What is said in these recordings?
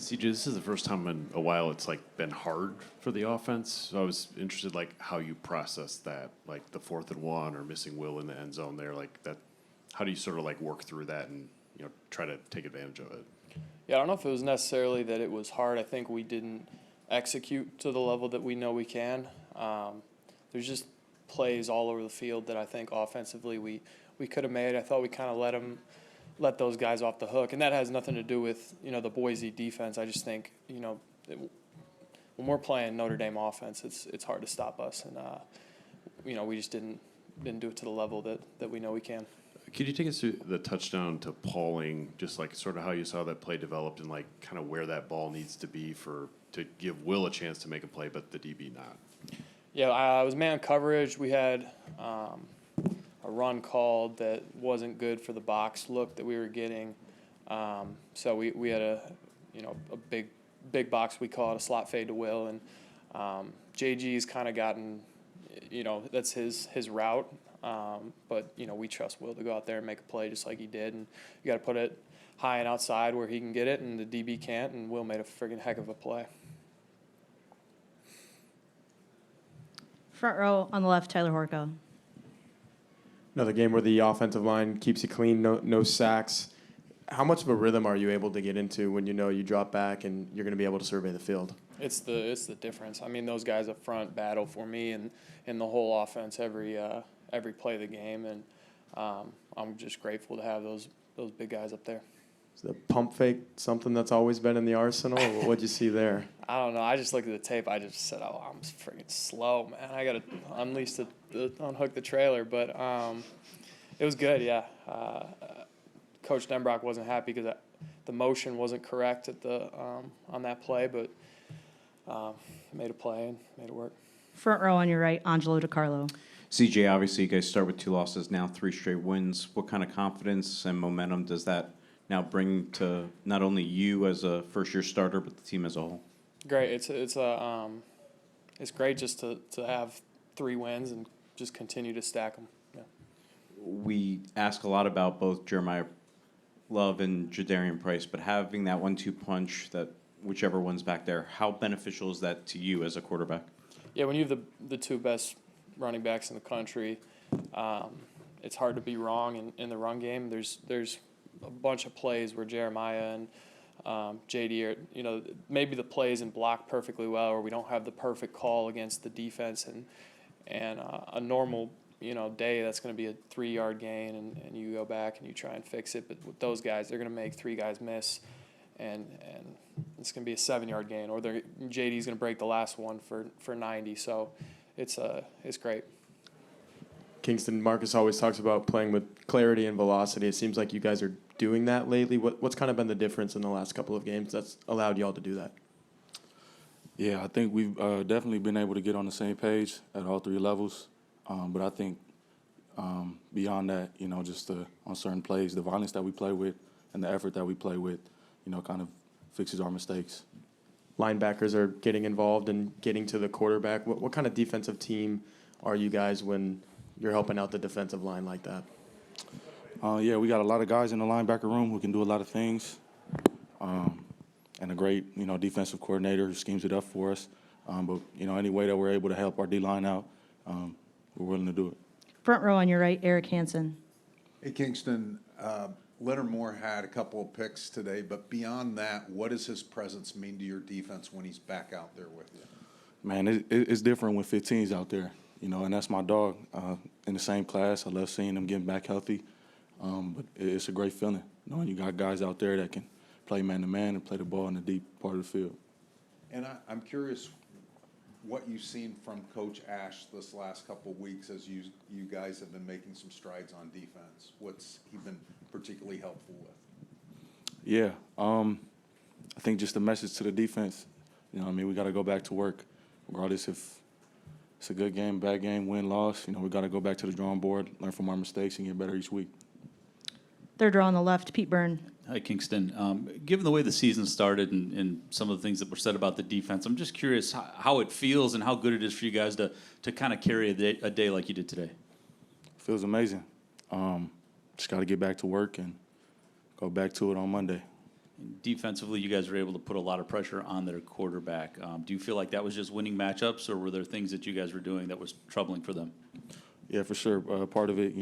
CJ, this is the first time in a while it's like been hard for the offense. So I was interested, like, how you process that, like the 4th and 1 or missing Will in the end zone there, like that. How do you sort of like work through that and try to take advantage of it? Yeah, I don't know if it was necessarily that it was hard. I think we didn't execute to the level that we know we can. There's just plays all over the field that I think offensively we could have made. I thought we kind of let those guys off the hook, and that has nothing to do with the Boise defense. I just think when we're playing Notre Dame offense, it's hard to stop us, and we just didn't do it to the level that we know we can. Could you take us through the touchdown to Pauling, just like sort of how you saw that play developed and like kind of where that ball needs to be to give Will a chance to make a play, but the DB not? Yeah, I was man coverage. We had a run called that wasn't good for the box look that we were getting. So we had a big box, we call it a slot fade to Will, and JG's kind of gotten, that's his route. But we trust Will to go out there and make a play just like he did, and you got to put it high and outside where he can get it, and the DB can't, and Will made a friggin' heck of a play. Front row on the left, Tyler Horko. Another game where the offensive line keeps you clean, no sacks. How much of a rhythm are you able to get into when you drop back and you're going to be able to survey the field? It's the difference. I mean, those guys up front battle for me and the whole offense every play of the game, and I'm just grateful to have those big guys up there. Is the pump fake something that's always been in the arsenal? What'd you see there? I don't know. I just looked at the tape. I just said, "Oh, I'm freaking slow, man. I got to unhook the trailer." But it was good, yeah. Coach Denbrock wasn't happy because the motion wasn't correct at on that play, but made a play and made it work. Front row on your right, Angelo DiCarlo. CJ, obviously you guys start with 2 losses now, 3 straight wins. What kind of confidence and momentum does that now bring to not only you as a first-year starter, but the team as a whole? Great. It's great just to have 3 wins and just continue to stack them. Yeah. We ask a lot about both Jeremiah Love and Jadarian Price, but having that 1-2 punch, that whichever one's back there, how beneficial is that to you as a quarterback? Yeah, when you have the 2 best running backs in the country, it's hard to be wrong in the run game. There's a bunch of plays where Jeremiah and JD are, maybe the plays and block perfectly well, or we don't have the perfect call against the defense, and a normal day that's going to be a 3-yard gain, and you go back and you try and fix it. But with those guys, they're going to make 3 guys miss, and it's going to be a 7-yard gain, or JD's going to break the last one for 90. So it's great. Kyngstonn, Marcus always talks about playing with clarity and velocity. It seems like you guys are doing that lately. What's kind of been the difference in the last couple of games that's allowed y'all to do that? Yeah, I think we've definitely been able to get on the same page at all 3 levels. But I think beyond that, just on certain plays, the violence that we play with and the effort that we play with, kind of fixes our mistakes. Linebackers are getting involved and getting to the quarterback. What kind of defensive team are you guys when you're helping out the defensive line like that? Yeah, we got a lot of guys in the linebacker room who can do a lot of things, and a great, defensive coordinator who schemes it up for us. But, any way that we're able to help our D-line out, we're willing to do it. Front row on your right, Eric Hansen. Hey, Kyngstonn, Leonard Moore had a couple of picks today, but beyond that, what does his presence mean to your defense when he's back out there with you? Man, it's different when 15's out there, and that's my dog. In the same class, I love seeing him getting back healthy. But it's a great feeling knowing you got guys out there that can play man-to-man and play the ball in the deep part of the field. And I'm curious what you've seen from Coach Ash this last couple of weeks as you guys have been making some strides on defense. What's he been particularly helpful with? Yeah, I think just the message to the defense, we got to go back to work, regardless if it's a good game, bad game, win, loss. We got to go back to the drawing board, learn from our mistakes, and get better each week. Third row on the left, Pete Byrne. Hi, Kyngstonn. Given the way the season started and some of the things that were said about the defense, I'm just curious how it feels and how good it is for you guys to kind of carry a day like you did today. Feels amazing. Just got to get back to work and go back to it on Monday. Defensively, you guys were able to put a lot of pressure on their quarterback. Do you feel like that was just winning matchups, or were there things that you guys were doing that was troubling for them? Yeah, for sure. Part of it,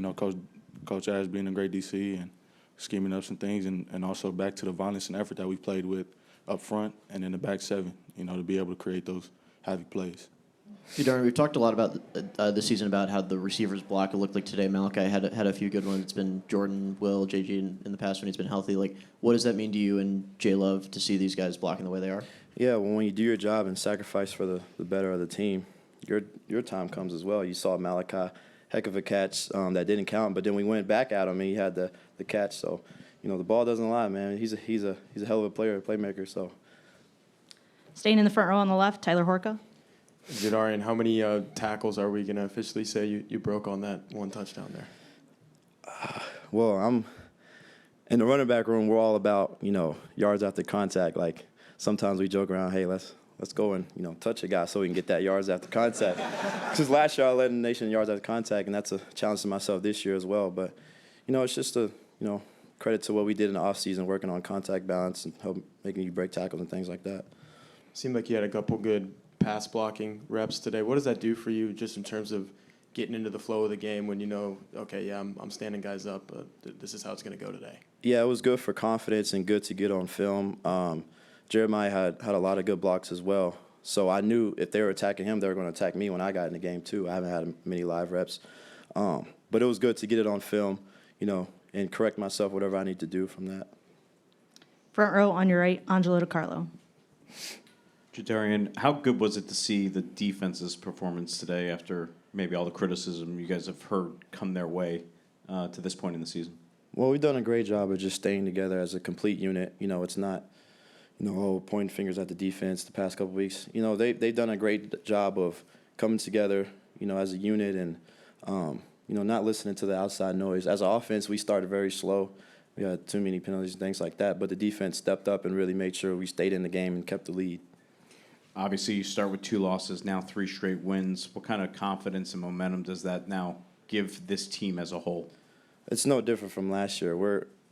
Coach Ash being a great DC and scheming up some things, and also back to the violence and effort that we played with up front and in the back seven, to be able to create those havoc plays. Jadarian, we've talked a lot about this season about how the receivers block. It looked like today Malachi had a few good ones. It's been Jordan, Will, JG in the past when he's been healthy. Like, what does that mean to you and J Love to see these guys blocking the way they are? Yeah, well, when you do your job and sacrifice for the better of the team, your time comes as well. You saw Malachi, heck of a catch that didn't count, but then we went back at him and he had the catch. So, the ball doesn't lie, man. He's a hell of a player, a playmaker. So, Staying in the front row on the left, Tyler Horka. Jadarian, how many tackles are we going to officially say you broke on that one touchdown there? well, I'm in the running back room. We're all about yards after contact. Like sometimes we joke around, hey, let's go and touch a guy so we can get that yards after contact. Because last year I led the nation in yards after contact, and that's a challenge to myself this year as well. But it's just a credit to what we did in the offseason, working on contact balance and making you break tackles and things like that. Seemed like you had a couple good pass blocking reps today. What does that do for you just in terms of getting into the flow of the game when okay, yeah, I'm standing guys up, but this is how it's going to go today? Yeah, it was good for confidence and good to get on film. Jeremiah had a lot of good blocks as well. So I knew if they were attacking him, they were going to attack me when I got in the game too. I haven't had many live reps. But it was good to get it on film, and correct myself, whatever I need to do from that. Front row on your right, Angelo DiCarlo. Jadarian, how good was it to see the defense's performance today after maybe all the criticism you guys have heard come their way to this point in the season? Well, we've done a great job of just staying together as a complete unit. It's not, pointing fingers at the defense the past couple of weeks. They've done a great job of coming together, as a unit and, not listening to the outside noise. As an offense, we started very slow. We had too many penalties and things like that, but the defense stepped up and really made sure we stayed in the game and kept the lead. Obviously, you start with 2 losses, now 3 straight wins. What kind of confidence and momentum does that now give this team as a whole? It's no different from last year.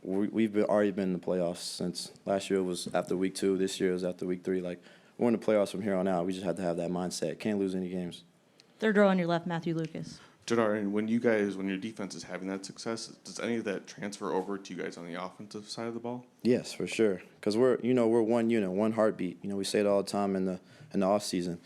We've already been in the playoffs since last year. It was after week 2. This year is after week 3. Like, we're in the playoffs from here on out. We just have to have that mindset. Can't lose any games. Third row on your left, Matthew Lucas. Jadarian, when your defense is having that success, does any of that transfer over to you guys on the offensive side of the ball? Yes, for sure. Because we're one unit, one heartbeat. We say it all the time in the off season.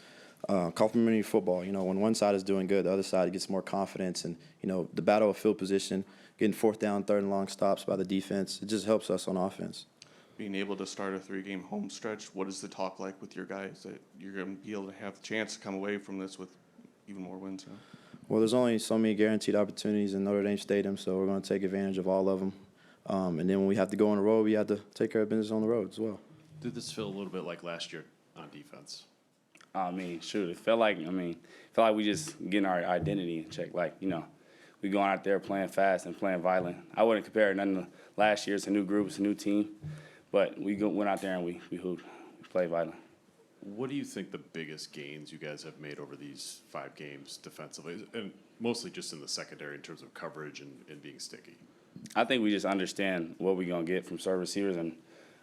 Complementary football. When one side is doing good, the other side gets more confidence, and the battle of field position, getting 4th down, 3rd and long stops by the defense. It just helps us on offense. Being able to start a 3-game home stretch, what is the talk like with your guys that you're going to be able to have the chance to come away from this with even more wins? Huh? Well, there's only so many guaranteed opportunities in Notre Dame Stadium, so we're going to take advantage of all of them. And then when we have to go on the road, we have to take care of business on the road as well. Did this feel a little bit like last year on defense? It felt like we just getting our identity in check. We going out there playing fast and playing violent. I wouldn't compare nothing to last year. It's a new group, it's a new team. But we went out there and we hooped. We played violent. What do you think the biggest gains you guys have made over these 5 games defensively, and mostly just in the secondary in terms of coverage and being sticky? I think we just understand what we're going to get from serve receivers and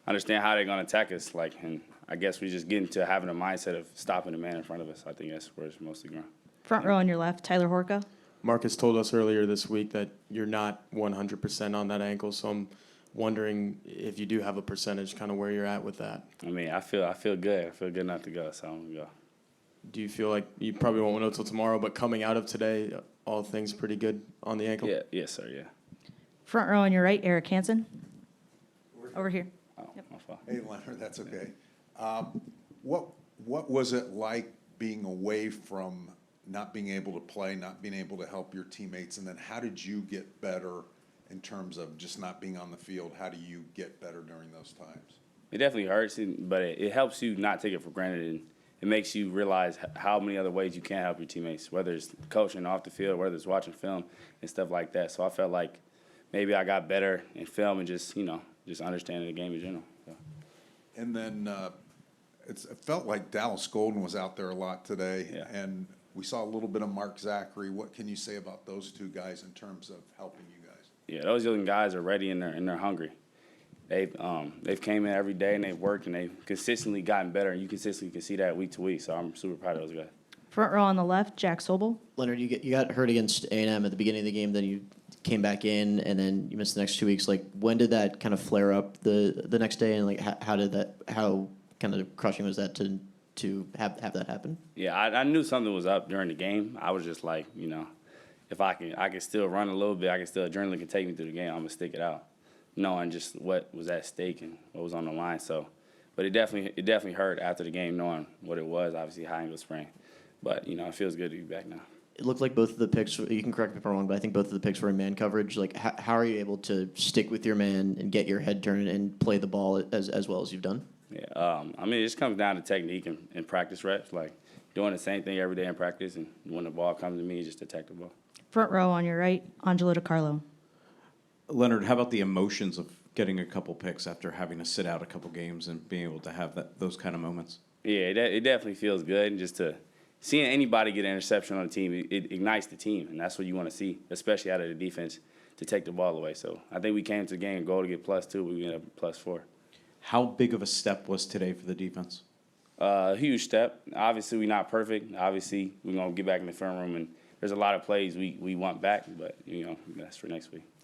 understand how they're going to attack us. And I guess we just get into having a mindset of stopping the man in front of us. I think that's where it's mostly going. Front row on your left, Tyler Horka. Marcus told us earlier this week that you're not 100% on that ankle, so I'm wondering if you do have a percentage, kind of where you're at with that. I feel good. I feel good enough to go, so I'm going to go. Do you feel like you probably won't know till tomorrow, but coming out of today, all things pretty good on the ankle? Yeah, yes, sir, yeah. Front row on your right, Eric Hansen. Over here. Oh, my fault. Hey, Leonard, that's okay. What was it like being away from not being able to play, not being able to help your teammates, and then how did you get better in terms of just not being on the field? How do you get better during those times? It definitely hurts, but it helps you not take it for granted, and it makes you realize how many other ways you can help your teammates, whether it's coaching off the field, whether it's watching film and stuff like that. So I felt like maybe I got better in film and just understanding the game in general. So. And then it felt like Dallas Golden was out there a lot today, Yeah. and we saw a little bit of Mark Zachary. What can you say about those 2 guys in terms of helping you guys? Yeah, those young guys are ready and they're hungry. they've came in every day and they've worked and they've consistently gotten better, and you consistently can see that week to week. So I'm super proud of those guys. Front row on the left, Jack Sobel. Leonard, you got hurt against A&M at the beginning of the game, then you came back in, and then you missed the next 2 weeks. Like, when did that kind of flare up the next day, and like how kind of crushing was that to have that happen? Yeah, I knew something was up during the game. I was just like, if I can still run a little bit, adrenaline can take me through the game. I'm gonna stick it out, knowing just what was at stake and what was on the line. So, but it definitely hurt after the game, knowing what it was. Obviously, high ankle sprain, but it feels good to be back now. It looked like both of the picks, you can correct me if I'm wrong, but I think both of the picks were in man coverage. Like, how are you able to stick with your man and get your head turned and play the ball as well as you've done? Yeah, it just comes down to technique and practice reps, like doing the same thing every day in practice, and when the ball comes to me, just attack the ball. Front row on your right, Angelo DiCarlo. Leonard, how about the emotions of getting a couple picks after having to sit out a couple games and being able to have those kind of moments? Yeah, it definitely feels good, and just to seeing anybody get an interception on the team, it ignites the team, and that's what you want to see, especially out of the defense, to take the ball away. So I think we came to the game and goal to get +2, we ended up +4. How big of a step was today for the defense? Huge step. Obviously, we're not perfect. Obviously, we're going to get back in the film room, and there's a lot of plays we want back, but, that's for next week.